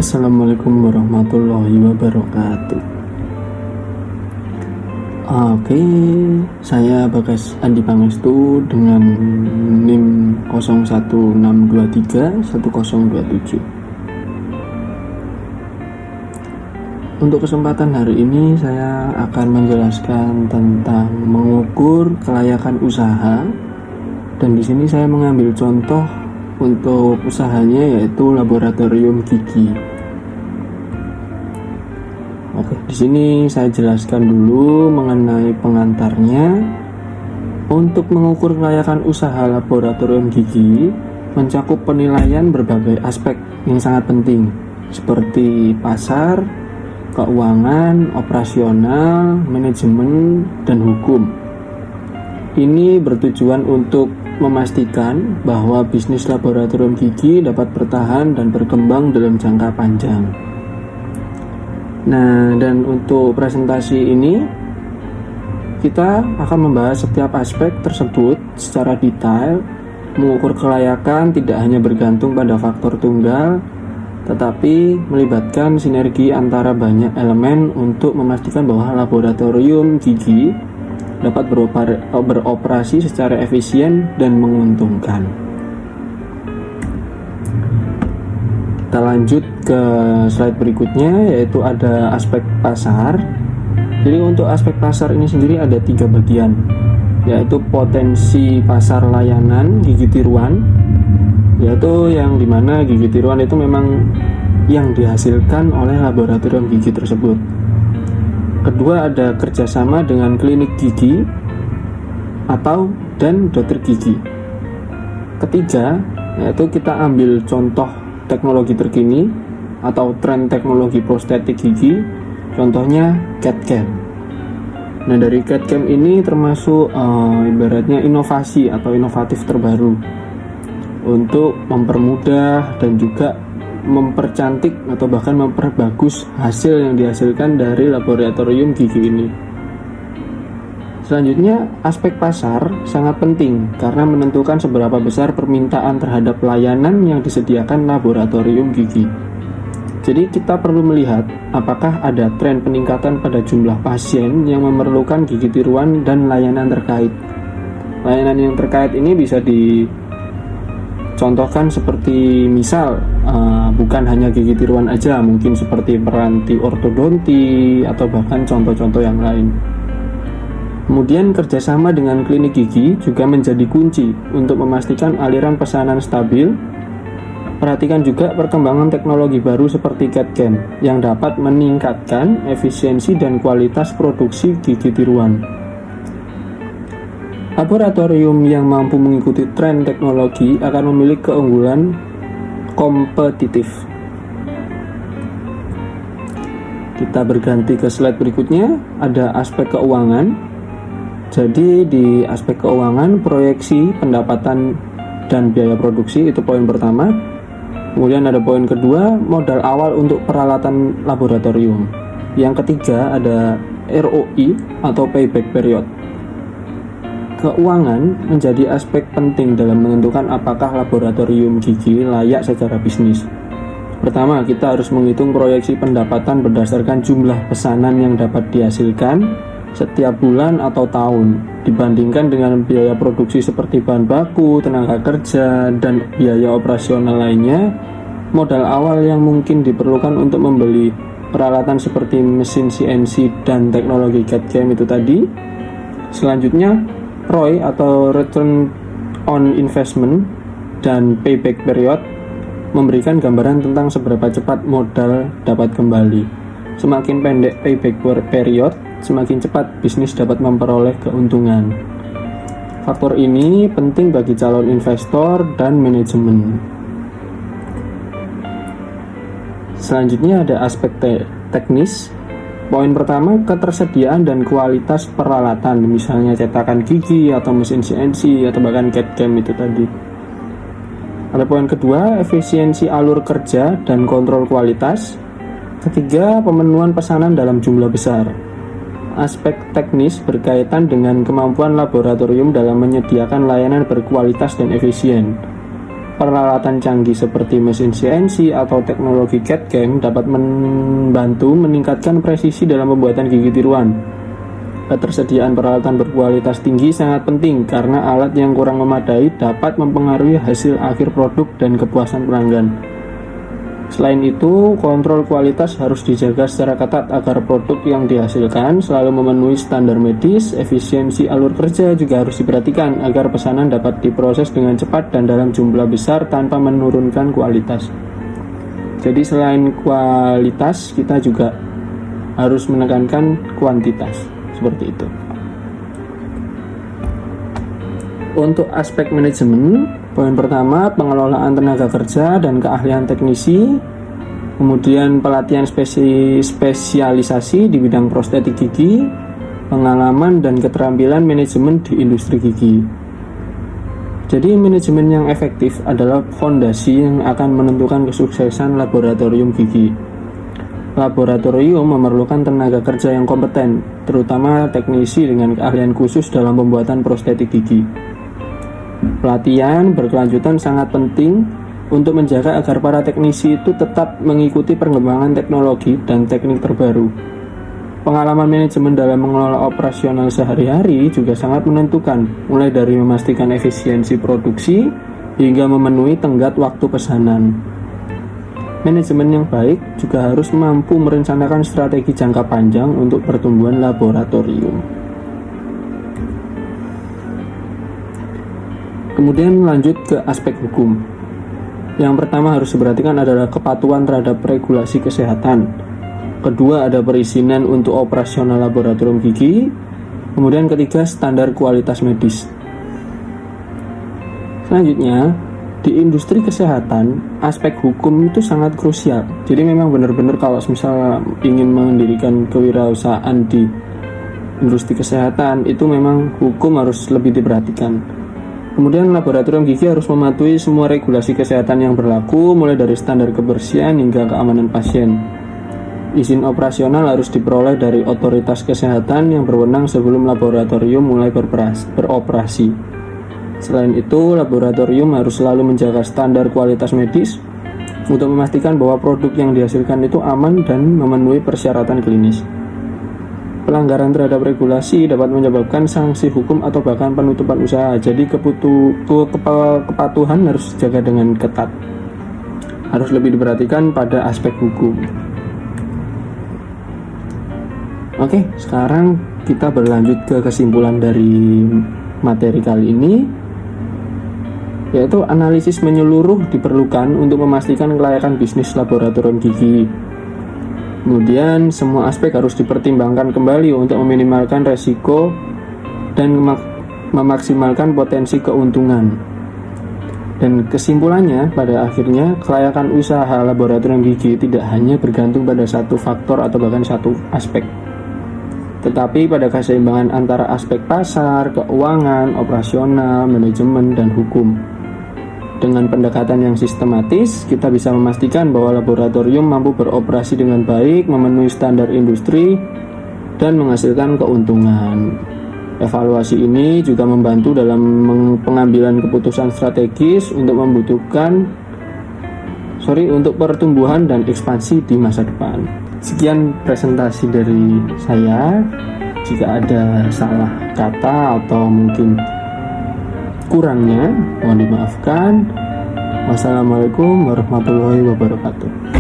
Assalamualaikum warahmatullahi wabarakatuh. Oke, saya Bagas Andi Pangestu dengan NIM 0162310027. Untuk kesempatan hari ini saya akan menjelaskan tentang mengukur kelayakan usaha, dan di sini saya mengambil contoh untuk usahanya yaitu laboratorium gigi. Oke, di sini saya jelaskan dulu mengenai pengantarnya. Untuk mengukur kelayakan usaha laboratorium gigi mencakup penilaian berbagai aspek yang sangat penting seperti pasar, keuangan, operasional, manajemen, dan hukum. Ini bertujuan untuk memastikan bahwa bisnis laboratorium gigi dapat bertahan dan berkembang dalam jangka panjang. Nah, dan untuk presentasi ini kita akan membahas setiap aspek tersebut secara detail. Mengukur kelayakan tidak hanya bergantung pada faktor tunggal, tetapi melibatkan sinergi antara banyak elemen untuk memastikan bahwa laboratorium gigi dapat beroperasi secara efisien dan menguntungkan. Kita lanjut ke slide berikutnya, yaitu ada aspek pasar. Jadi untuk aspek pasar ini sendiri ada 3 bagian, yaitu potensi pasar layanan gigi tiruan, yaitu yang dimana gigi tiruan itu memang yang dihasilkan oleh laboratorium gigi tersebut. Kedua, ada kerjasama dengan klinik gigi dan dokter gigi. Ketiga, yaitu kita ambil contoh teknologi terkini atau tren teknologi prostetik gigi, contohnya CAD/CAM. Nah, dari CAD/CAM ini termasuk ibaratnya inovasi atau inovatif terbaru untuk mempermudah dan juga mempercantik atau bahkan memperbagus hasil yang dihasilkan dari laboratorium gigi ini. Selanjutnya, aspek pasar sangat penting karena menentukan seberapa besar permintaan terhadap layanan yang disediakan laboratorium gigi. Jadi kita perlu melihat apakah ada tren peningkatan pada jumlah pasien yang memerlukan gigi tiruan dan layanan terkait. Layanan yang terkait ini bisa dicontohkan seperti misal bukan hanya gigi tiruan aja, mungkin seperti peranti ortodonti atau bahkan contoh-contoh yang lain. Kemudian kerjasama dengan klinik gigi juga menjadi kunci untuk memastikan aliran pesanan stabil. Perhatikan juga perkembangan teknologi baru seperti CAD/CAM yang dapat meningkatkan efisiensi dan kualitas produksi gigi tiruan. Laboratorium yang mampu mengikuti tren teknologi akan memiliki keunggulan kompetitif. Kita berganti ke slide berikutnya, ada aspek keuangan. Jadi di aspek keuangan, proyeksi pendapatan dan biaya produksi itu poin pertama. Kemudian ada poin kedua, modal awal untuk peralatan laboratorium. Yang ketiga ada ROI atau payback period. Keuangan menjadi aspek penting dalam menentukan apakah laboratorium gigi layak secara bisnis. Pertama, kita harus menghitung proyeksi pendapatan berdasarkan jumlah pesanan yang dapat dihasilkan setiap bulan atau tahun, dibandingkan dengan biaya produksi seperti bahan baku, tenaga kerja, dan biaya operasional lainnya. Modal awal yang mungkin diperlukan untuk membeli peralatan seperti mesin CNC dan teknologi CAD/CAM itu tadi. Selanjutnya, ROI atau Return on Investment dan Payback Period memberikan gambaran tentang seberapa cepat modal dapat kembali. Semakin pendek payback period, semakin cepat bisnis dapat memperoleh keuntungan. Faktor ini penting bagi calon investor dan manajemen. Selanjutnya ada aspek teknis. Poin pertama, ketersediaan dan kualitas peralatan, misalnya cetakan gigi atau mesin CNC atau bahkan CAD/CAM itu tadi. Ada poin kedua, efisiensi alur kerja dan kontrol kualitas. Ketiga, pemenuhan pesanan dalam jumlah besar. Aspek teknis berkaitan dengan kemampuan laboratorium dalam menyediakan layanan berkualitas dan efisien. peralatan canggih seperti mesin CNC atau teknologi CAD/CAM dapat membantu meningkatkan presisi dalam pembuatan gigi tiruan. Ketersediaan peralatan berkualitas tinggi sangat penting karena alat yang kurang memadai dapat mempengaruhi hasil akhir produk dan kepuasan pelanggan. Selain itu, kontrol kualitas harus dijaga secara ketat agar produk yang dihasilkan selalu memenuhi standar medis. Efisiensi alur kerja juga harus diperhatikan agar pesanan dapat diproses dengan cepat dan dalam jumlah besar tanpa menurunkan kualitas. Jadi selain kualitas, kita juga harus menekankan kuantitas, seperti itu. Untuk aspek manajemen, poin pertama, pengelolaan tenaga kerja dan keahlian teknisi, kemudian pelatihan spesialisasi di bidang prostetik gigi, pengalaman dan keterampilan manajemen di industri gigi. Jadi manajemen yang efektif adalah fondasi yang akan menentukan kesuksesan laboratorium gigi. Laboratorium memerlukan tenaga kerja yang kompeten, terutama teknisi dengan keahlian khusus dalam pembuatan prostetik gigi. Pelatihan berkelanjutan sangat penting untuk menjaga agar para teknisi itu tetap mengikuti perkembangan teknologi dan teknik terbaru. Pengalaman manajemen dalam mengelola operasional sehari-hari juga sangat menentukan, mulai dari memastikan efisiensi produksi hingga memenuhi tenggat waktu pesanan. Manajemen yang baik juga harus mampu merencanakan strategi jangka panjang untuk pertumbuhan laboratorium. Kemudian lanjut ke aspek hukum. Yang pertama harus diperhatikan adalah kepatuhan terhadap regulasi kesehatan. Kedua ada perizinan untuk operasional laboratorium gigi. Kemudian ketiga standar kualitas medis. Selanjutnya, di industri kesehatan, aspek hukum itu sangat krusial. Jadi memang benar-benar kalau misalnya ingin mendirikan kewirausahaan di industri kesehatan, itu memang hukum harus lebih diperhatikan. Kemudian laboratorium gigi harus mematuhi semua regulasi kesehatan yang berlaku, mulai dari standar kebersihan hingga keamanan pasien. Izin operasional harus diperoleh dari otoritas kesehatan yang berwenang sebelum laboratorium mulai beroperasi. Selain itu, laboratorium harus selalu menjaga standar kualitas medis untuk memastikan bahwa produk yang dihasilkan itu aman dan memenuhi persyaratan klinis. Pelanggaran terhadap regulasi dapat menyebabkan sanksi hukum atau bahkan penutupan usaha. Jadi kepatuhan harus dijaga dengan ketat. Harus lebih diperhatikan pada aspek hukum. Oke, sekarang kita berlanjut ke kesimpulan dari materi kali ini, yaitu analisis menyeluruh diperlukan untuk memastikan kelayakan bisnis laboratorium gigi. Kemudian semua aspek harus dipertimbangkan kembali untuk meminimalkan resiko dan memaksimalkan potensi keuntungan. Dan kesimpulannya pada akhirnya kelayakan usaha laboratorium gigi tidak hanya bergantung pada satu faktor atau bahkan satu aspek, tetapi pada keseimbangan antara aspek pasar, keuangan, operasional, manajemen, dan hukum. Dengan pendekatan yang sistematis, kita bisa memastikan bahwa laboratorium mampu beroperasi dengan baik, memenuhi standar industri, dan menghasilkan keuntungan. Evaluasi ini juga membantu dalam pengambilan keputusan strategis untuk pertumbuhan dan ekspansi di masa depan. Sekian presentasi dari saya. Jika ada salah kata atau mungkin kurangnya, mohon dimaafkan. Wassalamualaikum warahmatullahi wabarakatuh.